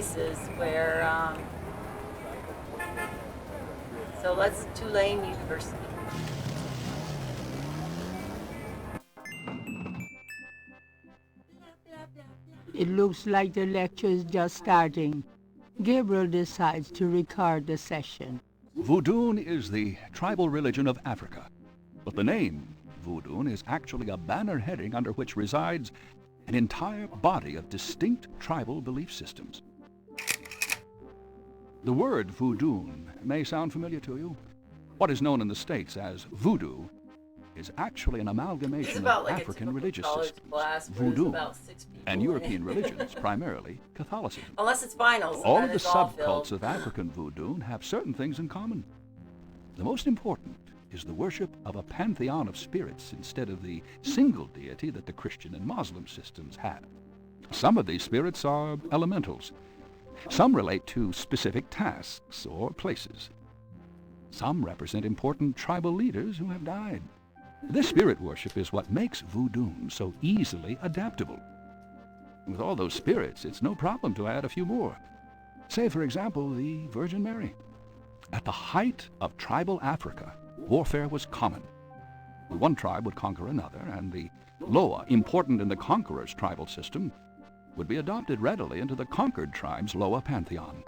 places where, so let's Tulane University. It looks like the lecture is just starting. Gabriel decides to record the session. Voodoo is the tribal religion of Africa, but the name Voodoo is actually a banner heading under which resides an entire body of distinct tribal belief systems. The word voodoo may sound familiar to you. What is known in the States as voodoo is actually an amalgamation of Like African religious systems, voodoo, and European religions, primarily Catholicism. Unless it's finals. All of the subcults of African voodoo have certain things in common. The most important is the worship of a pantheon of spirits instead of the single deity that the Christian and Muslim systems have. Some of these spirits are elementals. Some relate to specific tasks or places. Some represent important tribal leaders who have died. This spirit worship is what makes voodoo so easily adaptable. With all those spirits, it's no problem to add a few more. Say, for example, the Virgin Mary. At the height of tribal Africa, warfare was common. One tribe would conquer another, and the Loa, important in the conqueror's tribal system, would be adopted readily into the conquered tribe's Loa pantheon.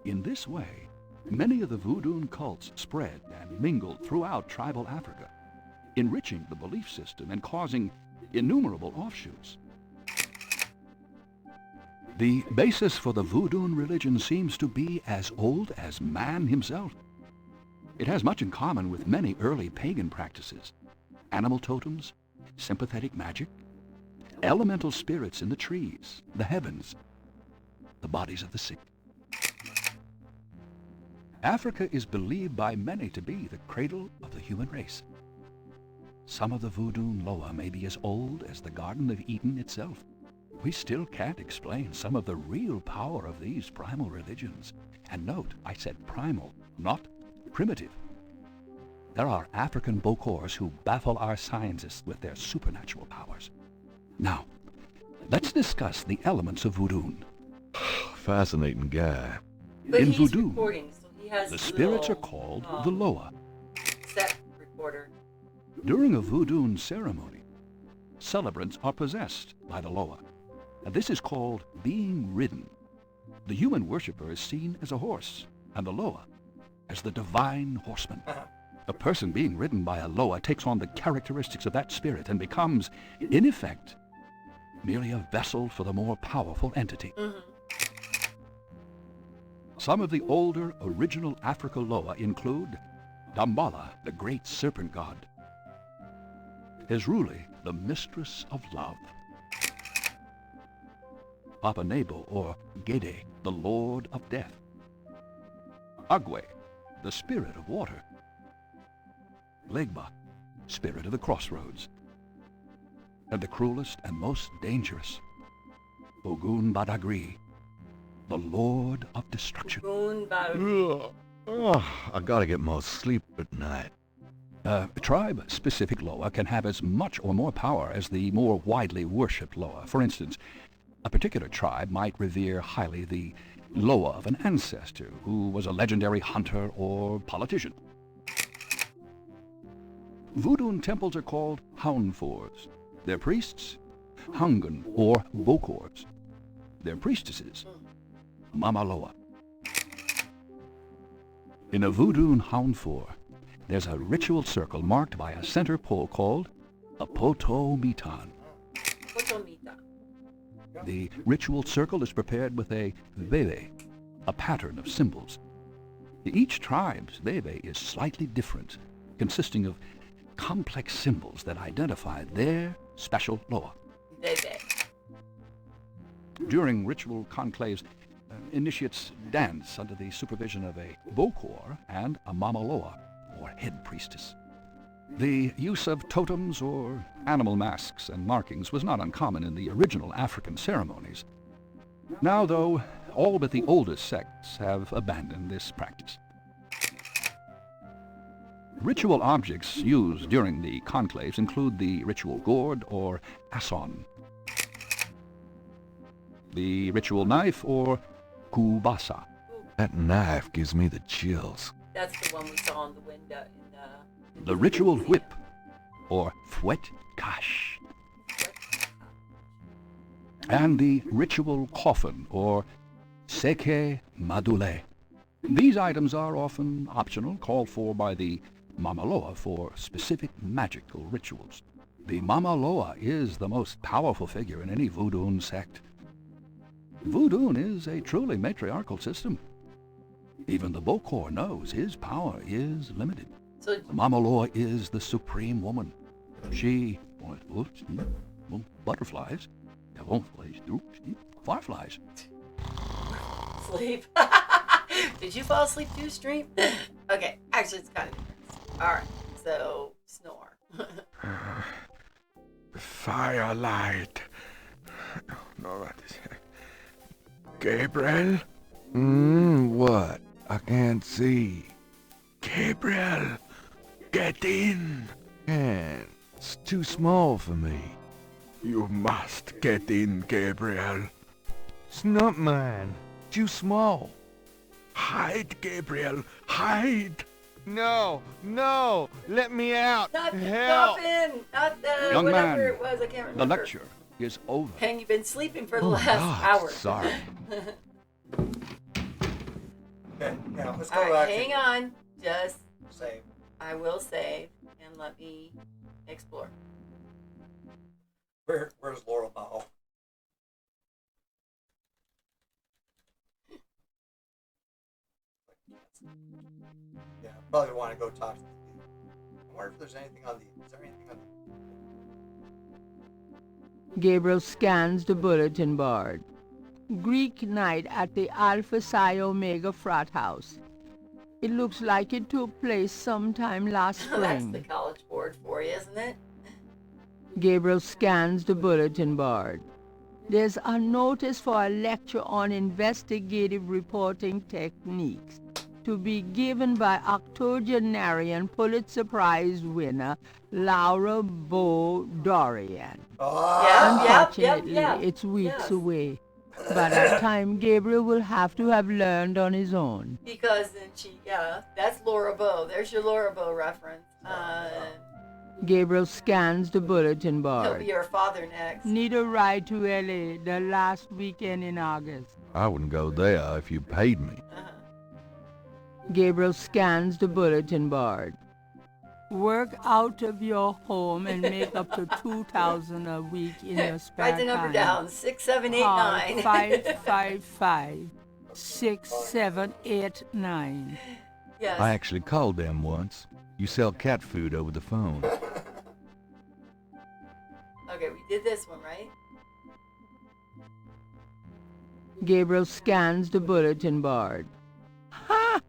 In this way, many of the voodoo cults spread and mingled throughout tribal Africa, enriching the belief system and causing innumerable offshoots. The basis for the voodoo religion seems to be as old as man himself. It has much in common with many early pagan practices: animal totems, sympathetic magic, elemental spirits in the trees, the heavens, the bodies of the sick. Africa is believed by many to be the cradle of the human race. Some of the voodoo Loa may be as old as the Garden of Eden itself. We still can't explain some of the real power of these primal religions. And note, I said primal, not primitive. There are African Bokors who baffle our scientists with their supernatural powers. Now, let's discuss the elements of voodoo. Fascinating guy. But In he's voodoo, recording, so he has the spirits are little, called the Loa. set recorder. During a voodoo ceremony, celebrants are possessed by the Loa, and this is called being ridden. The human worshiper is seen as a horse, and the Loa as the divine horseman. A person being ridden by a Loa takes on the characteristics of that spirit and becomes, in effect, merely a vessel for the more powerful entity. Some of the older original Africa Loa include Dambala, the great serpent god; Hezruli, the mistress of love; Papa Nebo, or Gede, the lord of death; Agwe, the spirit of water; Legba, spirit of the crossroads; and the cruelest and most dangerous, Ogun Badagri, the lord of destruction. I gotta get more sleep at night. Tribe-specific Loa can have as much or more power as the more widely worshipped Loa. For instance, a particular tribe might revere highly the Loa of an ancestor who was a legendary hunter or politician. Voodoo temples are called Haunfors. Their priests, Hungan or Bokors. Their priestesses, Mama Loa. In a voodoo Haunfor, there's a ritual circle marked by a center pole called a Potomitan. The ritual circle is prepared with a veve, a pattern of symbols. Each tribe's veve is slightly different, consisting of complex symbols that identify their special Loa. During ritual conclaves, initiates dance under the supervision of a Bokor and a Mama Loa, or head priestess. The use of totems or animal masks and markings was not uncommon in the original African ceremonies. Now, though, all but the oldest sects have abandoned this practice. Ritual objects used during the conclaves include the ritual gourd or asson, the ritual knife or kubasa. That knife gives me the chills. That's the one we saw in the window in The ritual whip, or fouet cache. And the ritual coffin, or seke madule. These items are often optional, called for by the mamaloa for specific magical rituals. The mamaloa is the most powerful figure in any voodoo sect. Voodoo is a truly matriarchal system. Even the Bokor knows his power is limited. So The mamaloa is the supreme woman. She, butterflies, fireflies. sleep. Did you fall asleep too, Stream? Okay, actually it's kind of different. Alright, so snore. Firelight. No, that is... Gabriel? What? I can't see. Gabriel! Get in! Can't. It's too small for me. You must get in, Gabriel. It's not mine. Too small. Hide, Gabriel, hide! No, no, let me out. Not the Help. coffin! Not the Young whatever man, it was, I can't remember. The lecture is over. And you've been sleeping for the Oh, last God, hour. sorry. Okay, now let's go Alright, back hang on. Just, to save. I will save and let me explore. Where's Laura Ball? Yeah, probably want to go talk to the people. I wonder if there's anything on the. Is there anything on the. Gabriel scans the bulletin board. Greek night at the Alpha Psi Omega frat house. It looks like it took place sometime last That's the spring. college board for you, isn't it? Gabriel scans the bulletin board. There's a notice for a lecture on investigative reporting techniques to be given by octogenarian Pulitzer Prize winner Laura Bo Dorian. Oh, Unfortunately, yeah. it's weeks Yes. away. By that time, Gabriel will have to have learned on his own. Because then that's Laura Bow. There's your Laura Bow reference. Gabriel scans the bulletin He'll be board. your father next. Need a ride to L.A. the last weekend in August. I wouldn't go there if you paid me. Gabriel scans the bulletin board. Work out of your home and make up to $2,000 a week in your spare Write the number time. down. 6789. 555-6789. Yes. I actually called them once. You sell cat food over the phone. Okay, we did this one, right? Gabriel scans the bulletin board. Ha!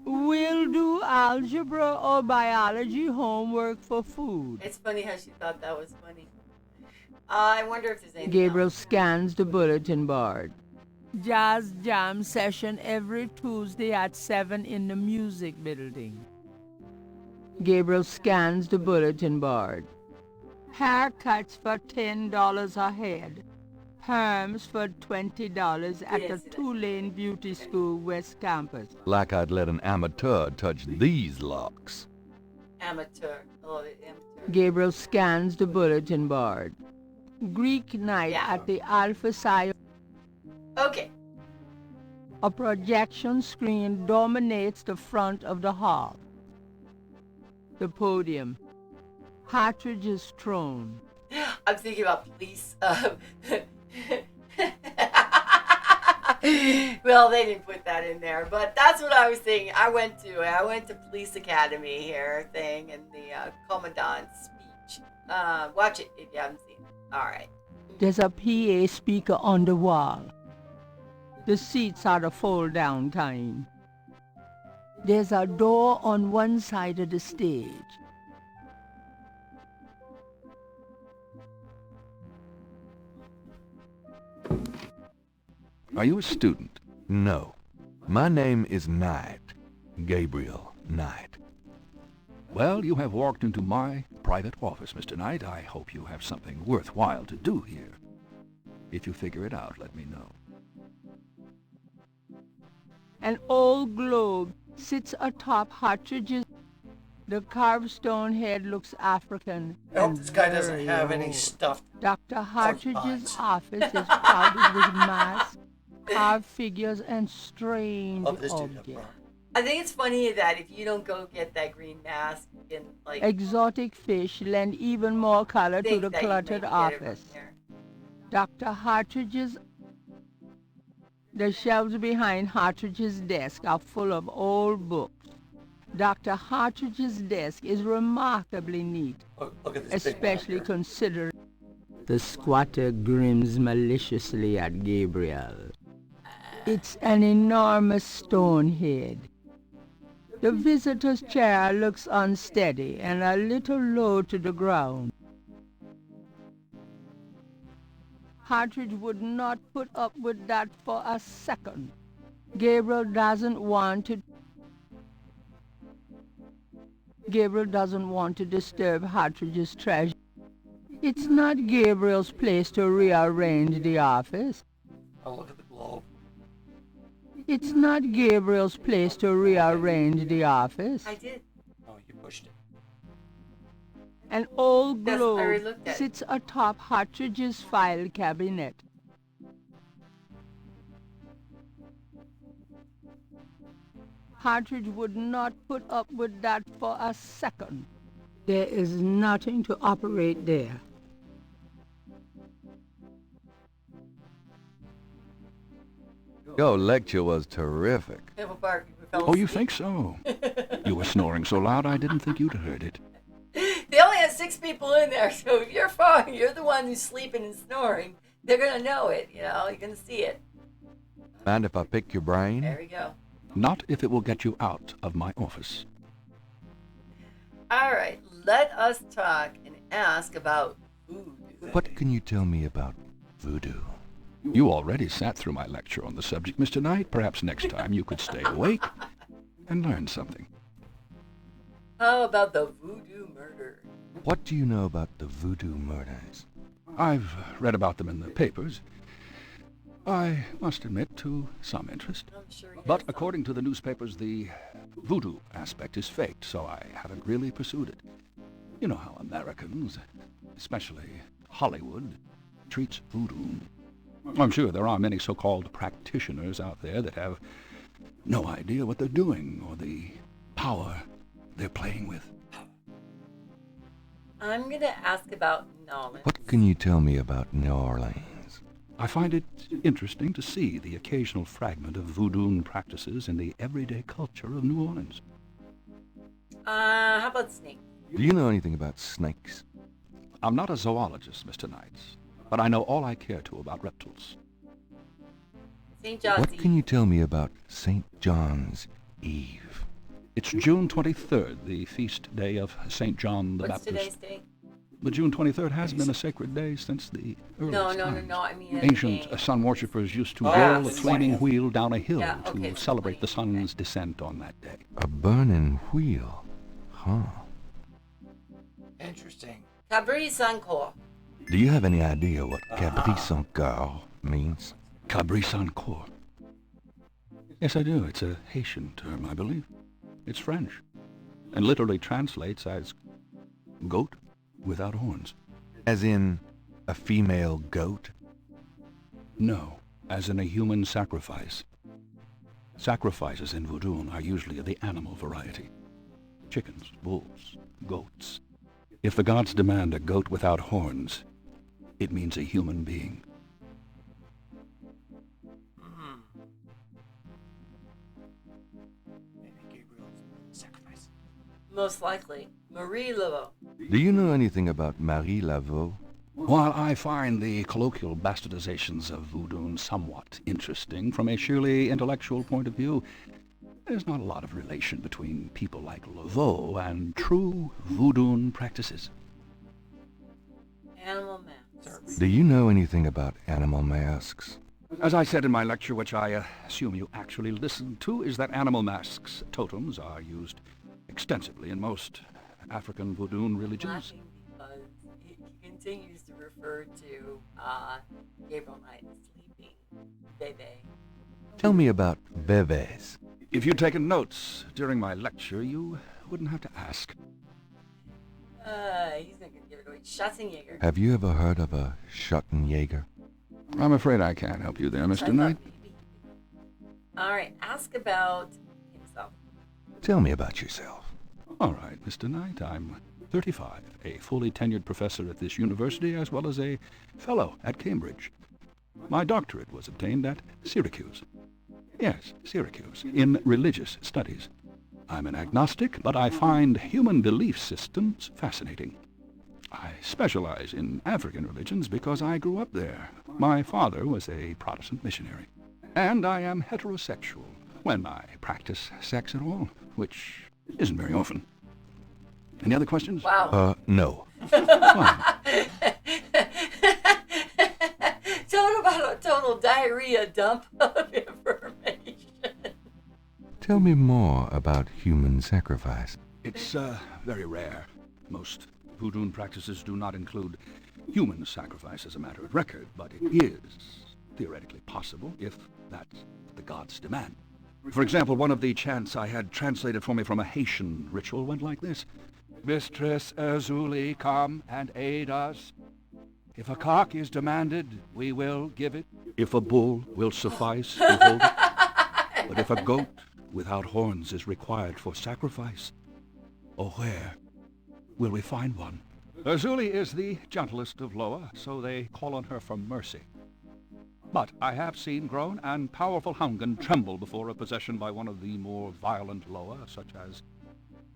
We'll do algebra or biology homework for food. It's funny how she thought that was funny. I wonder if there's anything Gabriel else. scans the bulletin board. Jazz jam session every Tuesday at 7 in the music building. Gabriel scans the bulletin board. Haircuts for $10 a head. Perms for $20 at the Yes, it is. Tulane Beauty School West Campus. Like I'd let an amateur touch these locks. Amateur. I love it, amateur. Gabriel scans the bulletin board. Greek night Yeah. at the Alpha Psi. Okay. A projection screen dominates the front of the hall. The podium. Partridge's throne. I'm thinking about police. Well, they didn't put that in there, but that's what I was thinking. I went to police academy here thing and the commandant's speech. Watch it if you haven't seen it. All right. There's a PA speaker on the wall. The seats are the fold-down kind. There's a door on one side of the stage. Are you a student? No. My name is Knight. Gabriel Knight. Well, you have walked into my private office, Mr. Knight. I hope you have something worthwhile to do here. If you figure it out, let me know. An old globe sits atop Hartridge's. The carved stone head looks African. I hope and this guy doesn't very have any old. stuffed Dr. Hartridge's porcupines. office is crowded with masks, carved figures, and strange Love this dude up objects. front. I think it's funny that if you don't go get that green mask, you can like Exotic fish lend even more color to think the that you maybe cluttered get it from office. here. Dr. Hartridge's. The shelves behind Hartridge's desk are full of old books. Dr. Hartridge's desk is remarkably neat, Look at this especially big marker. considering. The squatter grins maliciously at Gabriel. It's an enormous stone head. The visitor's chair looks unsteady and a little low to the ground. Hartridge would not put up with that for a second. Gabriel doesn't want to disturb Hartridge's treasure. It's not Gabriel's place to rearrange the office. Oh, look at the globe. It's not Gabriel's place to rearrange the office. I did. Oh, you pushed it. An old Yes, I already globe looked at it. sits atop Hartridge's file cabinet. Hartridge would not put up with that for a second. There is nothing to operate there. Your lecture was terrific. Pimple Park, we fell Oh, you asleep. think so? You were snoring so loud I didn't think you'd heard it. They only have 6 people in there, so if you're fine, you're the one who's sleeping and snoring. They're gonna know it, you know. You're gonna see it. Mind if I pick your brain? There we go. Not if it will get you out of my office. All right, let us talk and ask about food. What can you tell me about voodoo? You already sat through my lecture on the subject, Mr. Knight. Perhaps next time you could stay awake and learn something. How about the voodoo murder? What do you know about the voodoo murders? I've read about them in the papers. I must admit to some interest. I'm sure you But guys according to the newspapers, the voodoo aspect is faked, so I haven't really pursued it. You know how Americans, especially Hollywood, treats voodoo. I'm sure there are many so-called practitioners out there that have no idea what they're doing or the power they're playing with. I'm gonna ask about knowledge. What can you tell me about New Orleans? I find it interesting to see the occasional fragment of voodoo practices in the everyday culture of New Orleans. How about snakes? Do you know anything about snakes? I'm not a zoologist, Mr. Knight, but I know all I care to about reptiles. St. John's What Eve. can you tell me about St. John's Eve? It's June 23rd, the feast day of St. John the What's Baptist. today's date? The June 23rd has been a sacred day since the earliest times. No. I mean, Ancient day. sun worshippers used to Oh, roll a it's flaming 20th. wheel down a hill Yeah, okay, to it's celebrate the 20th, sun's descent on that day. A burning wheel. Huh. Interesting. Cabri Sancour. Do you have any idea what Caprice Girl means? Cabri-Sancour. Yes, I do. It's a Haitian term, I believe. It's French, and literally translates as goat without horns. As in a female goat? No, as in a human sacrifice. Sacrifices in voodoo are usually of the animal variety. Chickens, wolves, goats. If the gods demand a goat without horns, it means a human being. Maybe Gabriel's sacrifice. Most likely. Marie Laveau. Do you know anything about Marie Laveau? While I find the colloquial bastardizations of voodoo somewhat interesting from a sheerly intellectual point of view, there's not a lot of relation between people like Laveau and true voodoo practices. Animal masks. Do you know anything about animal masks? As I said in my lecture, which I assume you actually listened to, is that animal masks, totems, are used extensively in most African voodoo religions. Laughing because he continues to refer to Gabriel Knight sleeping. Bebe. Tell me about Beves. If you'd taken notes during my lecture, you wouldn't have to ask. He's not gonna give it away. Schwarzenegger. Have you ever heard of a Schottenjäger? I'm afraid I can't help you there, Mr. Knight. All right, ask about himself. Tell me about yourself. All right, Mr. Knight, I'm 35, a fully tenured professor at this university, as well as a fellow at Cambridge. My doctorate was obtained at Syracuse. Yes, Syracuse, in religious studies. I'm an agnostic, but I find human belief systems fascinating. I specialize in African religions because I grew up there. My father was a Protestant missionary. And I am heterosexual, when I practice sex at all, which isn't very often. Any other questions? Wow. No. Fine. Total diarrhea dump of information. Tell me more about human sacrifice. It's very rare. Most voodoo practices do not include human sacrifice as a matter of record, but it is theoretically possible if that's what the gods demand. For example, one of the chants I had translated for me from a Haitian ritual went like this. Mistress Azuli, come and aid us. If a cock is demanded, we will give it. If a bull will suffice, behold it. But if a goat without horns is required for sacrifice, oh, where will we find one? Azuli is the gentlest of Loa, so they call on her for mercy. But I have seen grown and powerful Hungan tremble before a possession by one of the more violent Loa, such as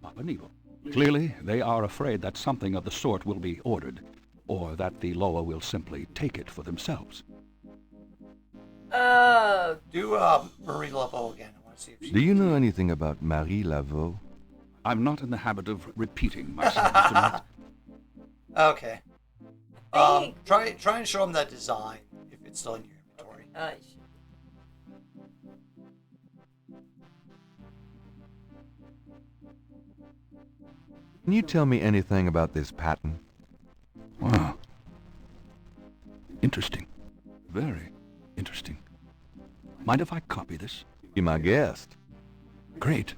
Papa Nebo. Clearly, they are afraid that something of the sort will be ordered, or that the Loa will simply take it for themselves. Do Marie Laveau again. I want to see if she. Do you know anything about Marie Laveau? I'm not in the habit of repeating myself, Mr. Knight. Okay. Think. Try and show them that design if it's still in your inventory. Can you tell me anything about this pattern? Wow. Interesting. Very interesting. Mind if I copy this? Be my guest. Great.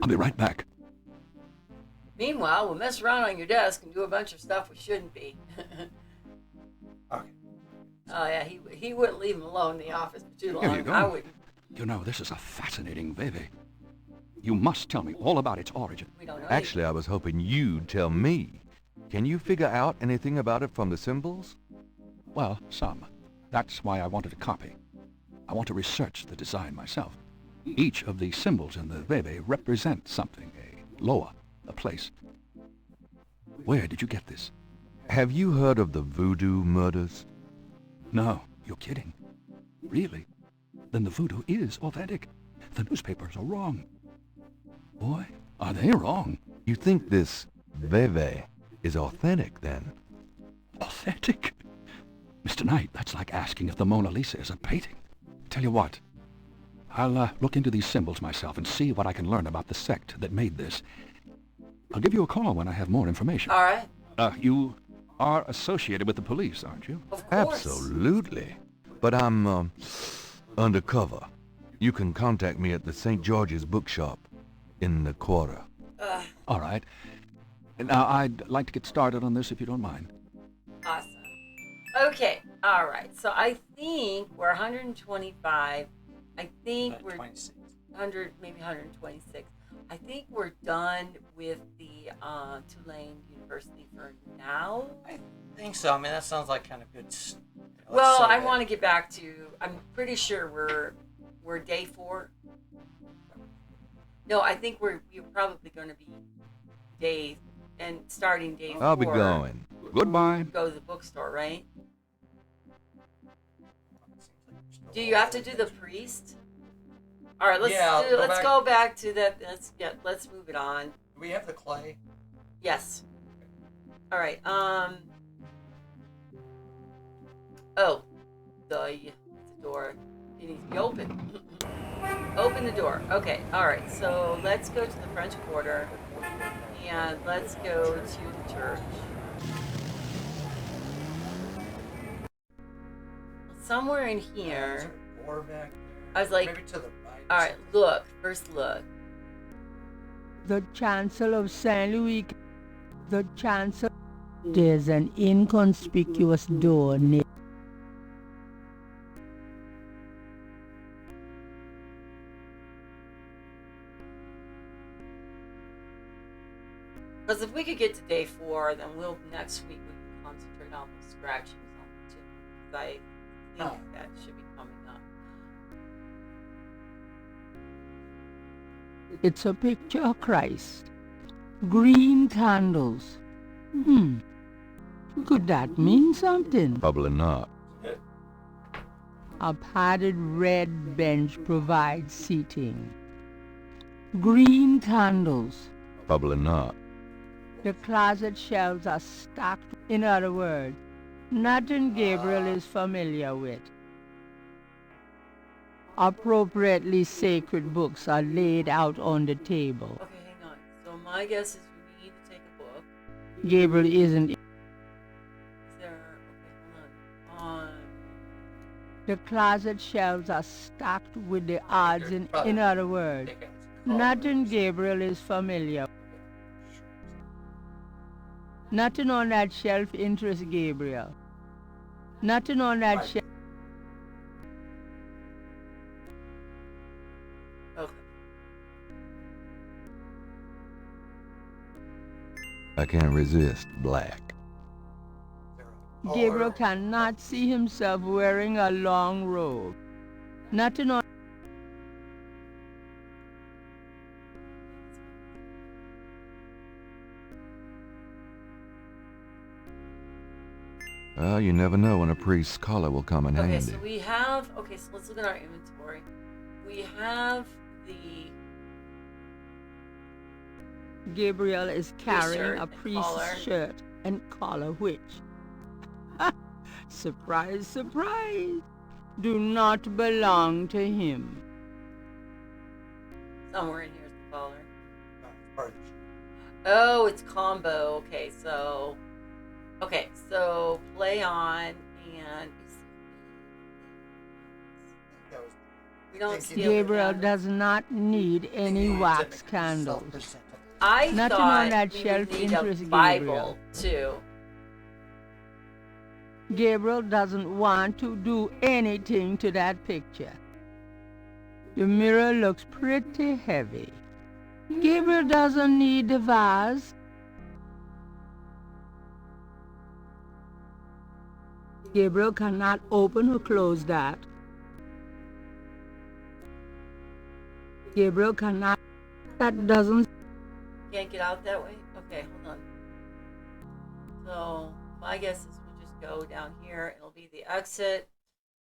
I'll be right back. Meanwhile, we'll mess around on your desk and do a bunch of stuff we shouldn't be. Okay. Oh yeah, he wouldn't leave him alone in the office for too long. Here you go. I wouldn't. You know, this is a fascinating veve. You must tell me all about its origin. We don't know. Actually, I was hoping you'd tell me. Can you figure out anything about it from the symbols? Well, some. That's why I wanted a copy. I want to research the design myself. Each of the symbols in the veve represents something, a loa, a place. Where did you get this? Have you heard of the voodoo murders? No, you're kidding. Really? Then the voodoo is authentic. The newspapers are wrong. Boy, are they wrong. You think this veve is authentic, then? Authentic? Mr. Knight, that's like asking if the Mona Lisa is a painting. Tell you what, I'll look into these symbols myself and see what I can learn about the sect that made this. I'll give you a call when I have more information. All right. You are associated with the police, aren't you? Of course. Absolutely. But I'm, undercover. You can contact me at the St. George's bookshop in the quarter. All right. Now, I'd like to get started on this if you don't mind. Awesome. Okay. All right. So I think we're 125. I think we're 26. 100, maybe 126. I think we're done with the Tulane University for now. I think so. I mean, that sounds like kind of good. Well, I want to get back to. I'm pretty sure we're day 4. No, I think we're probably going to be day and starting day 4. I'll be going. Goodbye. Go to the bookstore, right? Do you have to do the priest? All right, let's go back to that. Let's move it on. Do we have the clay? Yes. All right. Oh, the door. It needs to be open. Open the door. Okay. All right. So let's go to the French Quarter, and let's go to the church. Somewhere in here. Or back there. I was like, maybe to the right. all right, look. First look. The chancel of Saint Louis. The chancel. There's an inconspicuous door near. Because if we could get to day 4, then next week we can concentrate on the scratchings on the tip. Because I think that should be coming up. It's a picture of Christ. Green candles. Could that mean something? Probably not. A padded red bench provides seating. Green candles. Probably not. The closet shelves are stacked. In other words, nothing Gabriel is familiar with. Appropriately sacred books are laid out on the table. Okay, hang on. So my guess is we need to take a book. Gabriel isn't. Is there... Okay, hold on. The closet shelves are stacked with the odds. In other words, nothing Gabriel is familiar with. Nothing on that shelf interests Gabriel. Nothing on that shelf. Okay. I can't resist black. Gabriel cannot see himself wearing a long robe. Nothing on. Well, you never know when a priest's collar will come in Okay, handy. so we have... Okay, so let's look at our inventory. We have the... Gabriel is carrying a T-shirt and priest's collar. shirt and collar, which, surprise, surprise, do not belong to him. Somewhere in here is the collar. No, it's part of the show. Oh, it's combo. Okay, so... Okay, so play on and... That was We don't Thank you. steal the Gabriel candles. does not need any wax candles. self-percent. I Nothing thought on that we shelf would need interests a Bible, too. Gabriel doesn't want to do anything to that picture. The mirror looks pretty heavy. Gabriel doesn't need the vase. Gabriel cannot open or close that. Gabriel cannot. That doesn't. Can't get out that way? Okay, hold on. So, my guess is we'll just go down here. It'll be the exit.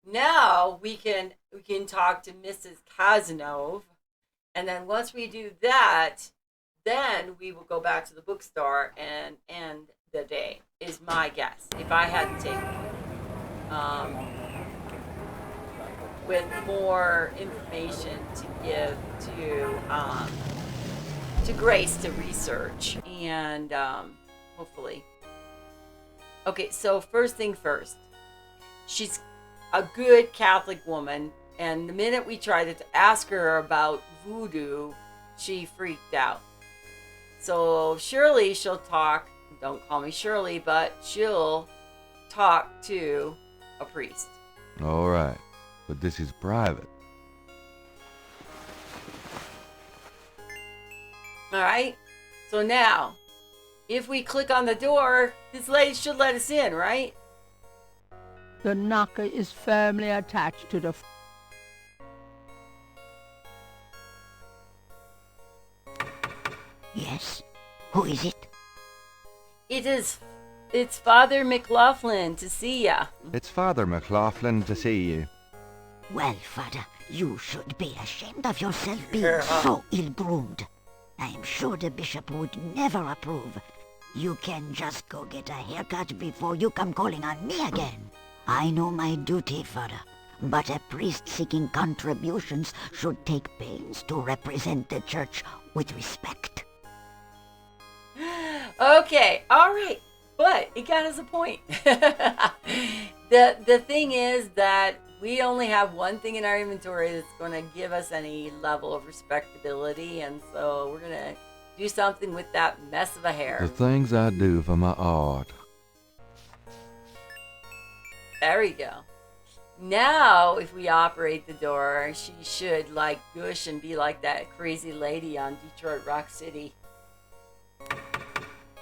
Now we can talk to Mrs. Cazenove. And then once we do that, then we will go back to the bookstore and end the day, is my guess. If I had to take one. With more information to give to Grace to research and hopefully. Okay, so first thing first, she's a good Catholic woman, and the minute we tried to ask her about voodoo, she freaked out. So surely she'll talk, don't call me Shirley, but she'll talk to a priest. All right, but this is private. All right. So now, if we click on the door, this lady should let us in, right? The knocker is firmly attached to the. Yes? Who is it? It's Father McLaughlin to see ya. It's Father McLaughlin to see you. Well, Father, you should be ashamed of yourself being so ill-groomed. I'm sure the bishop would never approve. You can just go get a haircut before you come calling on me again. I know my duty, Father, but a priest seeking contributions should take pains to represent the church with respect. Okay, all right. But it got us a point. The thing is that we only have one thing in our inventory that's going to give us any level of respectability, and so we're going to do something with that mess of a hair. The things I do for my art. There we go. Now, if we operate the door, she should, like, gush and be like that crazy lady on Detroit Rock City.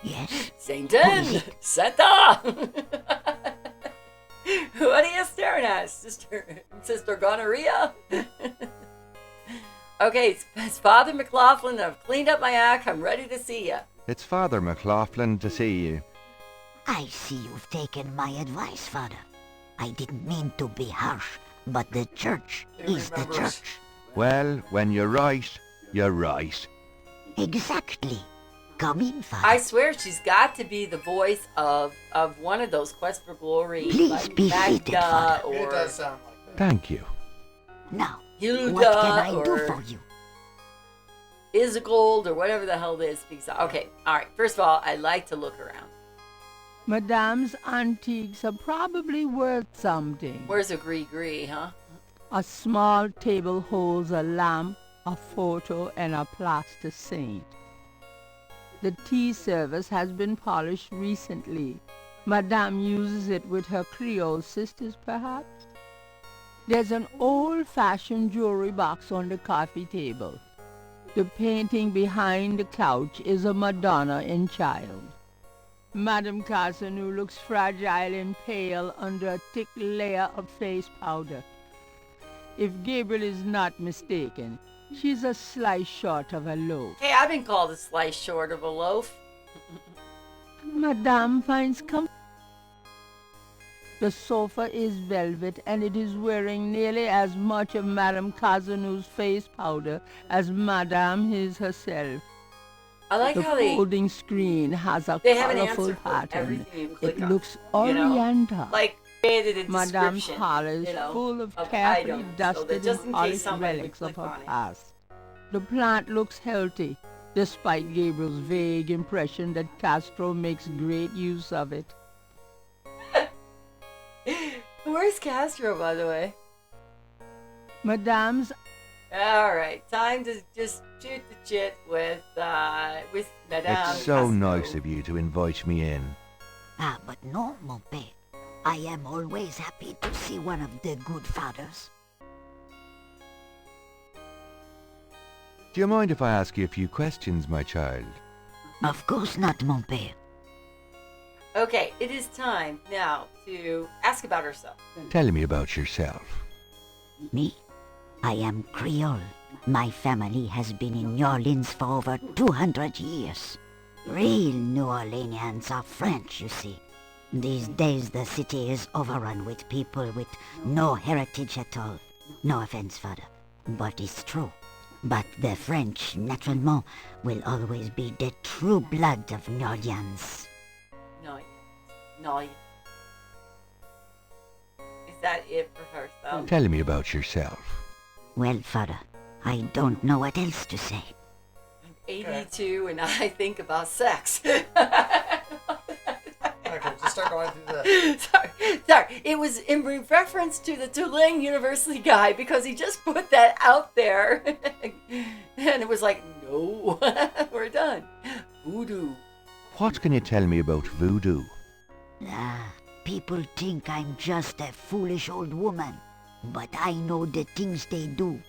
Yes? Satan! Santa! What are you staring at, Sister Gonorrhea? Okay, it's Father McLaughlin. I've cleaned up my act. I'm ready to see you. It's Father McLaughlin to see you. I see you've taken my advice, Father. I didn't mean to be harsh, but the church is the church. Well, when you're right, you're right. Exactly. Come in, Father. I swear she's got to be the voice of one of those Quest for Glory, Please like be seated, Magda Father. It or does sound like that. Thank you. Now, Hilda what can I do or for you? Isagold or whatever the hell this speaks. Okay, all right. First of all, I like to look around. Madame's antiques are probably worth something. Where's a gree, huh? A small table holds a lamp, a photo, and a plaster saint. The tea service has been polished recently. Madame uses it with her Creole sisters, perhaps? There's an old-fashioned jewelry box on the coffee table. The painting behind the couch is a Madonna and Child. Madame Casanou looks fragile and pale under a thick layer of face powder. If Gabriel is not mistaken, she's a slice short of a loaf. Hey, I've been called a slice short of a loaf. Madame finds comfort. The sofa is velvet, and it is wearing nearly as much of Madame Casanou's face powder as Madame is herself. I like The how they folding screen has a have an colorful answer for pattern. everything you click It on. looks you know? oriental. Like created a Madame's description, parlor is you know, full of of carefully items, so that dusted just and in case polished somebody would relics of click her on it. past. The plant looks healthy, despite Gabriel's vague impression that Castro makes great use of it. Where's Castro, by the way? Madame's All right, time to just shoot the chit with Madame. It's so Castro. nice of you to invite me in. Ah, but no, mon père. I am always happy to see one of the good fathers. Do you mind if I ask you a few questions, my child? Of course not, mon père. Okay, it is time now to ask about herself. Tell me about yourself. Me? I am Creole. My family has been in New Orleans for over 200 years. Real New Orleanians are French, you see. These days the city is overrun with people with no heritage at all. No offense, father, but it's true. But the French, naturellement, will always be the true blood of New Orleans. No. Is that it for herself? Tell me about yourself. Well, father, I don't know what else to say. I'm 82 and I think about sex. Okay, just start going through the... Sorry. It was in reference to the Tulane University guy because he just put that out there. And it was like, no, we're done. Voodoo. What can you tell me about voodoo? Ah, people think I'm just a foolish old woman, but I know the things they do.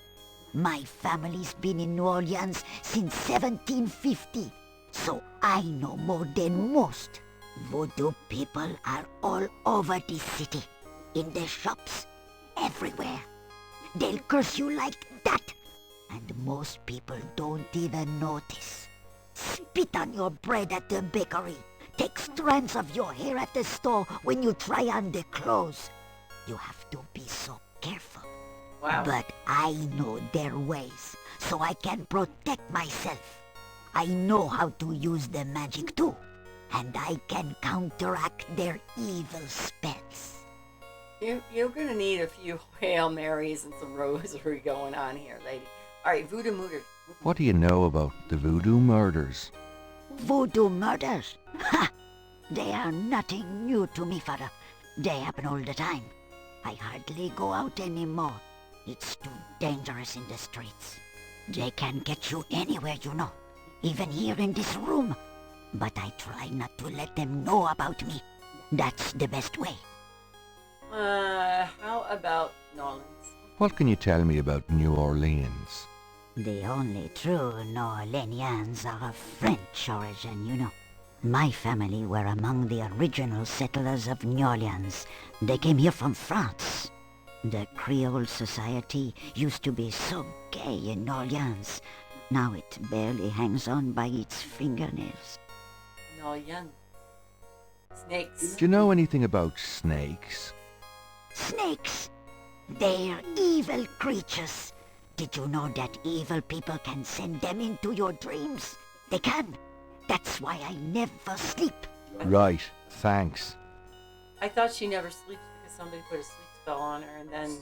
My family's been in New Orleans since 1750, so I know more than most. Voodoo people are all over this city, in the shops, everywhere. They'll curse you like that, and most people don't even notice. Spit on your bread at the bakery. Take strands of your hair at the store when you try on the clothes. You have to be so careful. Wow. But I know their ways, so I can protect myself. I know how to use the magic too, and I can counteract their evil spells. You're gonna need a few Hail Marys and some rosary going on here, lady. All right, voodoo mooter. What do you know about the voodoo murders? Voodoo murders? Ha! They are nothing new to me, father. They happen all the time. I hardly go out anymore. It's too dangerous in the streets. They can get you anywhere, you know. Even here in this room. But I try not to let them know about me. That's the best way. How about New Orleans? What can you tell me about New Orleans? The only true New Orleanians are of French origin, you know. My family were among the original settlers of New Orleans. They came here from France. The Creole society used to be so gay in New Orleans. Now it barely hangs on by its fingernails. New Orleans. Snakes. Do you know anything about snakes? Snakes! They're evil creatures. Did you know that evil people can send them into your dreams? They can. That's why I never sleep. Right, thanks. I thought she never sleeps because somebody put a sleep spell on her and then...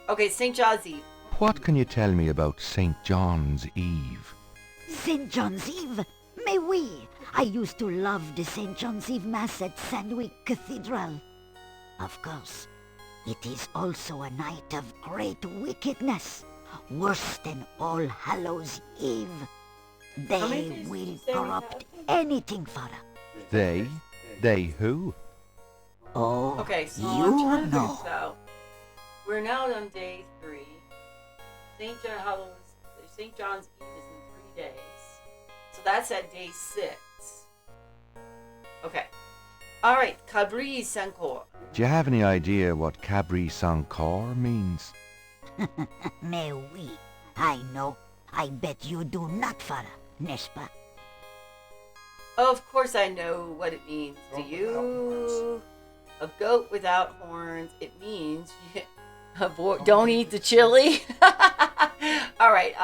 Okay, St. John's Eve. What can you tell me about St. John's Eve? St. John's Eve? Mais oui! I used to love the St. John's Eve Mass at Sandwich Cathedral. Of course, it is also a night of great wickedness. Worse than All Hallows Eve. They will corrupt anything, Father. They? They who? Oh, Okay, so you I'm trying to figure know. this out. We're now on day 3. St. John's Eve is in 3 days. So that's at day 6. Okay. Alright, Cabri Saint-Cor. Do you have any idea what Cabri Saint-Cor means? Mais oui, I know. I bet you do not, Father, n'est-ce pas? Of course I know what it means. Do you? A goat without horns. It means you don't eat the chili. All right.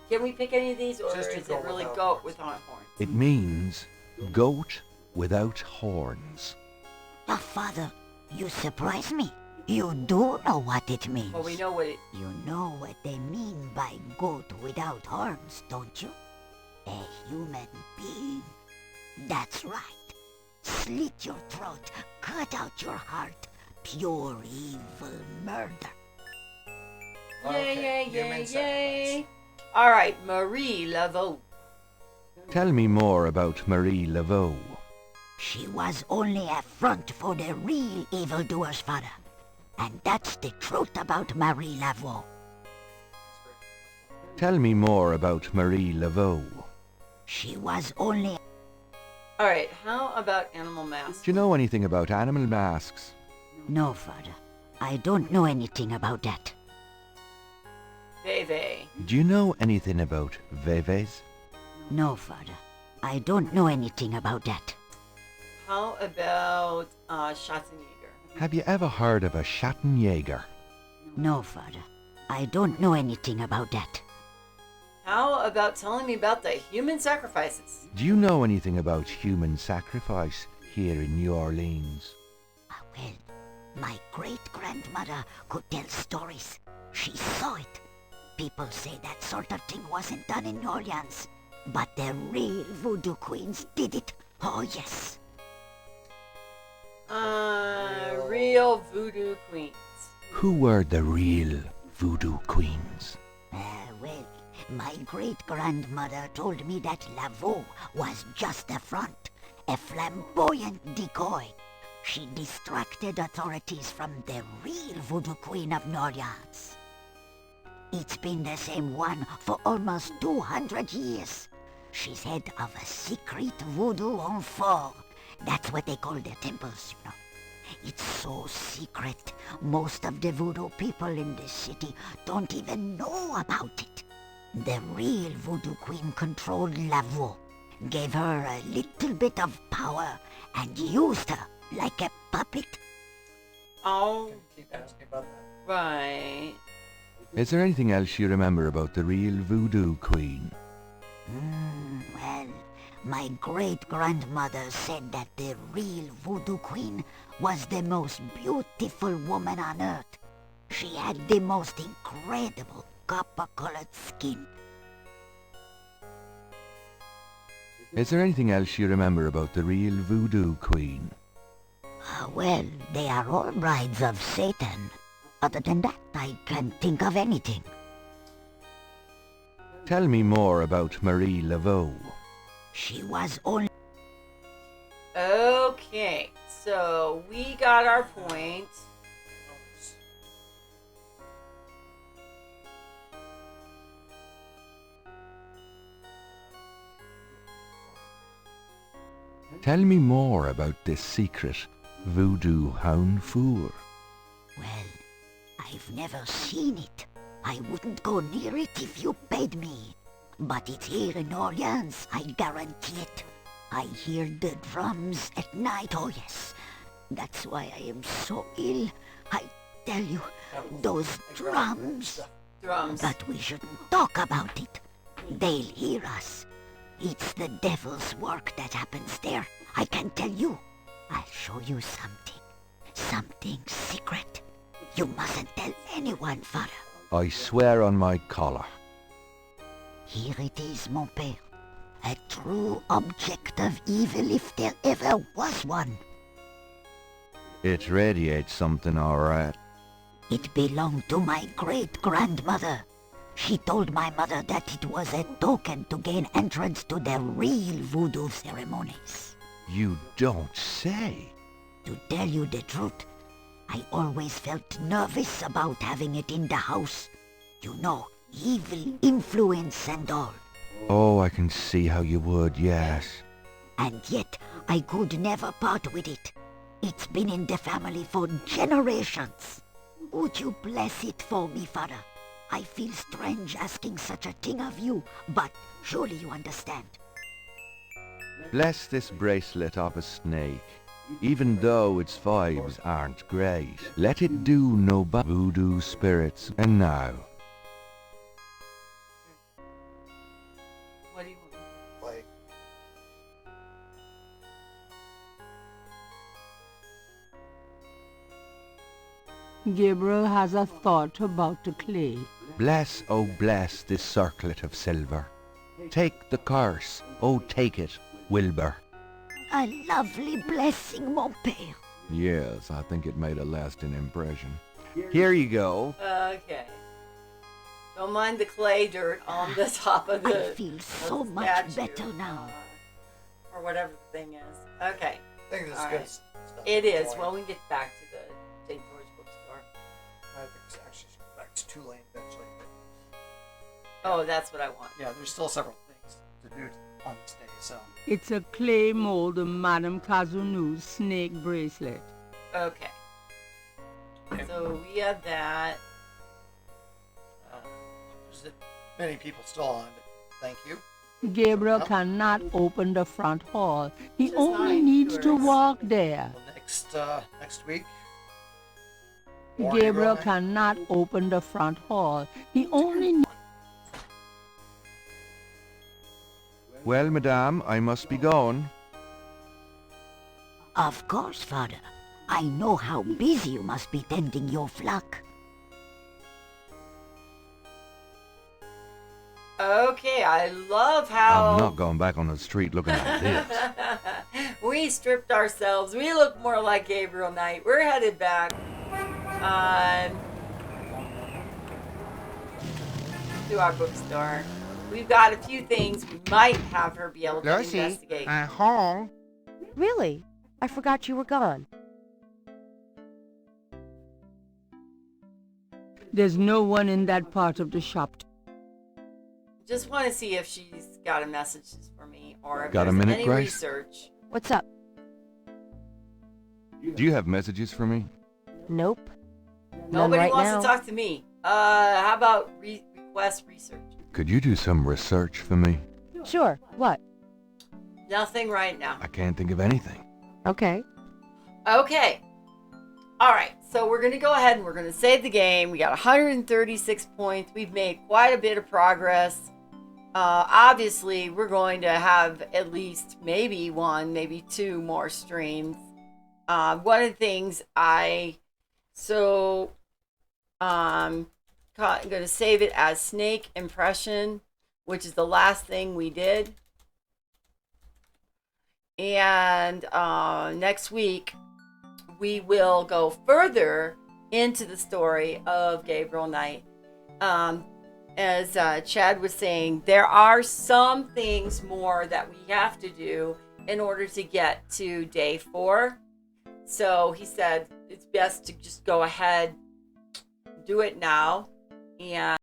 Can we pick any of these, or Just a is it goat really without goat horns. without horns? It means goat without horns. Oh, Father, you surprise me. You do know what it means. Well, we know what it. You know what they mean by goat without horns, don't you? A human being. That's right. Slit your throat, cut out your heart. Pure evil murder. Yay! Human sacrifice. All right, Marie Laveau. Tell me more about Marie Laveau. She was only a front for the real evildoers, Father. And that's the truth about Marie Laveau. Tell me more about Marie Laveau. She was only... All right. How about Animal Mask? Do you know anything about animal masks? No, Father. I don't know anything about that. Veve. Do you know anything about Veves? No, Father. I don't know anything about that. How about Schwarzenegger? Have you ever heard of a Schattenjäger? No, Father. I don't know anything about that. How about telling me about the human sacrifices? Do you know anything about human sacrifice here in New Orleans? Well, my great-grandmother could tell stories. She saw it. People say that sort of thing wasn't done in New Orleans. But the real voodoo queens did it. Oh, yes. Real voodoo queens. Who were the real voodoo queens? Well, my great-grandmother told me that Laveau was just a front, a flamboyant decoy. She distracted authorities from the real voodoo queen of New Orleans. It's been the same one for almost 200 years. She's head of a secret voodoo enfort. That's what they call their temples, you know. It's so secret, most of the voodoo people in this city don't even know about it. The real voodoo queen controlled Laveau, gave her a little bit of power, and used her like a puppet. Oh, Keep asking about that. right. Is there anything else you remember about the real voodoo queen? Well, my great-grandmother said that the real voodoo queen was the most beautiful woman on earth. She had the most incredible copper-colored skin. Is there anything else you remember about the real voodoo queen? Well, they are all brides of Satan. Other than that, I can't think of anything. Tell me more about Marie Laveau. She was only... Okay, so we got our point. Tell me more about this secret voodoo hound four. Well, I've never seen it. I wouldn't go near it if you paid me. But it's here in Orleans, I guarantee it. I hear the drums at night, oh yes. That's why I am so ill. I tell you, those drums. Drums. But we shouldn't talk about it. They'll hear us. It's the devil's work that happens there. I can tell you. I'll show you something. Something secret. You mustn't tell anyone, Father. I swear on my collar. Here it is, mon père. A true object of evil if there ever was one. It radiates something, all right. It belonged to my great-grandmother. She told my mother that it was a token to gain entrance to the real voodoo ceremonies. You don't say. To tell you the truth, I always felt nervous about having it in the house. You know, evil influence and all. Oh, I can see how you would, yes. And yet, I could never part with it. It's been in the family for generations. Would you bless it for me, Father? I feel strange asking such a thing of you, but surely you understand. Bless this bracelet of a snake. Even though its vibes aren't great, let it do no voodoo spirits. And now, What do you want? Like, Gabriel has a thought about the clay. bless, oh bless this circlet of silver. Take the curse, oh take it, Wilbur. A lovely blessing, mon père. Yes, I think it made a lasting impression. Here you go. Okay. Don't mind the clay dirt on the top of I the feel of so the much statue, better now. or whatever the thing is. Okay. I think this is All good right. stuff. It is. Boy, Well, we can get back to the St. George bookstore. I think it's actually should go back to Tulane eventually. Oh, that's what I want. Yeah, there's still several things to do on this day, so. It's a clay mold of Madame Kazunu's snake bracelet. Okay. So we have that. There's many people still on, but thank you. Gabriel cannot open the front hall. He Just only nine needs to tourists. walk there. Well, next week. Warren, you Gabriel going? cannot open the front hall. He only Well, madame, I must be going. Of course, Father. I know how busy you must be tending your flock. Okay, I love how I'm not going back on the street looking like this. we stripped ourselves. We look more like Gabriel Knight. We're headed back to our bookstore. We've got a few things we might have her be able to investigate. home. Really? I forgot you were gone. There's no one in that part of the shop. Just want to see if she's got a message for me or if Got a there's minute, any Grace? research. What's up? Do you have messages for me? Nope. None Nobody right wants now. to talk to me. How about request research? Could you do some research for me? Sure. What? Nothing right now. I can't think of anything. Okay. Okay. All right. So we're going to go ahead and we're going to save the game. We got 136 points. We've made quite a bit of progress. Obviously, we're going to have at least maybe one, maybe two more streams. One of the things I'm going to save it as Snake Impression, which is the last thing we did. And next week, we will go further into the story of Gabriel Knight. As Chad was saying, there are some things more that we have to do in order to get to day 4. So he said it's best to just go ahead, do it now, and